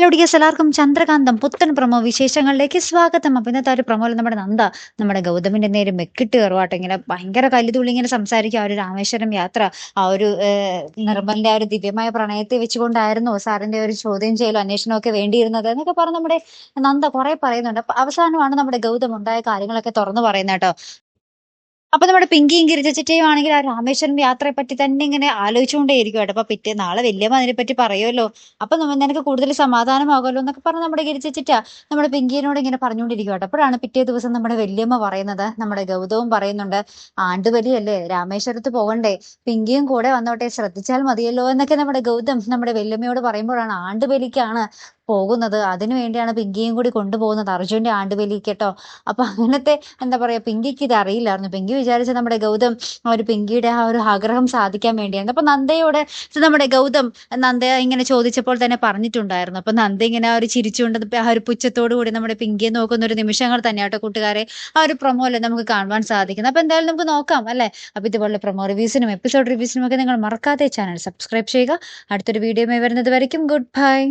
Hello dears, എല്ലാവർക്കും ചന്ദ്രകാന്തം പുത്തൻ promo വിശേഷങ്ങളിലേക്ക് സ്വാഗതം. അപ്പൊ ഇന്നത്തെ ഒരു പ്രൊമോയിൽ നമ്മുടെ നന്ദ നമ്മുടെ ഗൗതമിന്റെ നേരെ മെക്കിട്ട് കയറുവാട്ടോ. ഇങ്ങനെ ഭയങ്കര കല്ലുതുള്ളി ഇങ്ങനെ സംസാരിക്കും. ആ ഒരു രാമേശ്വരം യാത്ര, ആ ഒരു നിർമ്മലിന്റെ ആ ഒരു ദിവ്യമായ പ്രണയത്തെ വെച്ചുകൊണ്ടായിരുന്നു സാറിന്റെ ഒരു ചോദ്യം ചെയ്യലും അന്വേഷണവും ഒക്കെ വേണ്ടിയിരുന്നത് എന്നൊക്കെ പറഞ്ഞ് നമ്മുടെ നന്ദ കുറെ പറയുന്നുണ്ട്. അപ്പൊ അവസാനമാണ് നമ്മുടെ ഗൗതം ഉണ്ടായ കാര്യങ്ങളൊക്കെ തുറന്നു പറയുന്നത് കേട്ടോ. അപ്പൊ നമ്മുടെ പിങ്കിയും ഗിരിജ ആണെങ്കിൽ ആ രാമേശ്വരം യാത്രയെ പറ്റി തന്നെ ഇങ്ങനെ ആലോചിച്ചുകൊണ്ടേയിരിക്കും കേട്ടോ. അപ്പൊ നാളെ വല്യമ്മ അതിനെപ്പറ്റി പറയുമല്ലോ, അപ്പൊ നിനക്ക് കൂടുതൽ സമാധാനമാകുമല്ലോ എന്നൊക്കെ പറഞ്ഞ് നമ്മുടെ ഗിരിജ നമ്മുടെ പിങ്കിയനോട് ഇങ്ങനെ പറഞ്ഞുകൊണ്ടിരിക്കും കേട്ടോ. അപ്പോഴാണ് പിറ്റേ ദിവസം നമ്മുടെ വല്യമ്മ പറയുന്നത്, നമ്മുടെ ഗൗതവും പറയുന്നുണ്ട്, ആണ്ടുബലിയല്ലേ, രാമേശ്വരത്ത് പോകണ്ടേ, പിങ്കിയും കൂടെ വന്നോട്ടെ, ശ്രദ്ധിച്ചാൽ മതിയല്ലോ എന്നൊക്കെ നമ്മുടെ ഗൗതം നമ്മുടെ വല്യമ്മയോട് പറയുമ്പോഴാണ് ആണ്ടുബലിക്കാണ് പോകുന്നത്, അതിനു വേണ്ടിയാണ് പിങ്കിയും കൂടി കൊണ്ടുപോകുന്നത്, അർജുന്റെ ആണ്ടുബലിക്ക് കേട്ടോ. അപ്പൊ അങ്ങനത്തെ എന്താ പറയാ, പിങ്കിക്ക് ഇത് അറിയില്ലായിരുന്നു. പിങ്കി വിചാരിച്ച നമ്മുടെ ഗൗതം ആ ഒരു പിങ്കിയുടെ ആ ഒരു ആഗ്രഹം സാധിക്കാൻ വേണ്ടിയാണ്. അപ്പൊ നന്ദയോട് നമ്മുടെ ഗൗതം നന്ദ ഇങ്ങനെ ചോദിച്ചപ്പോൾ തന്നെ പറഞ്ഞിട്ടുണ്ടായിരുന്നു. അപ്പൊ നന്ദ ഇങ്ങനെ ആ ഒരു ചിരിച്ചുകൊണ്ട് ആ ഒരു പുച്ഛത്തോടു കൂടി നമ്മുടെ പിങ്കിയെ നോക്കുന്ന ഒരു നിമിഷങ്ങൾ തന്നെയാട്ടോ കൂട്ടുകാരെ ആ ഒരു പ്രൊമോയില് നമുക്ക് കാണുവാൻ സാധിക്കുന്നത്. അപ്പൊ എന്തായാലും നമുക്ക് നോക്കാം അല്ലെ. അപ്പൊ ഇതുപോലെ പ്രൊമോ റിവ്യൂസിനും എപ്പിസോഡ് റിവ്യൂസിനും ഒക്കെ നിങ്ങൾ മറക്കാതെ ചാനൽ സബ്സ്ക്രൈബ് ചെയ്യുക. അടുത്തൊരു വീഡിയോയുമായി വരുന്നത് വരയ്ക്കും ഗുഡ് ബൈ.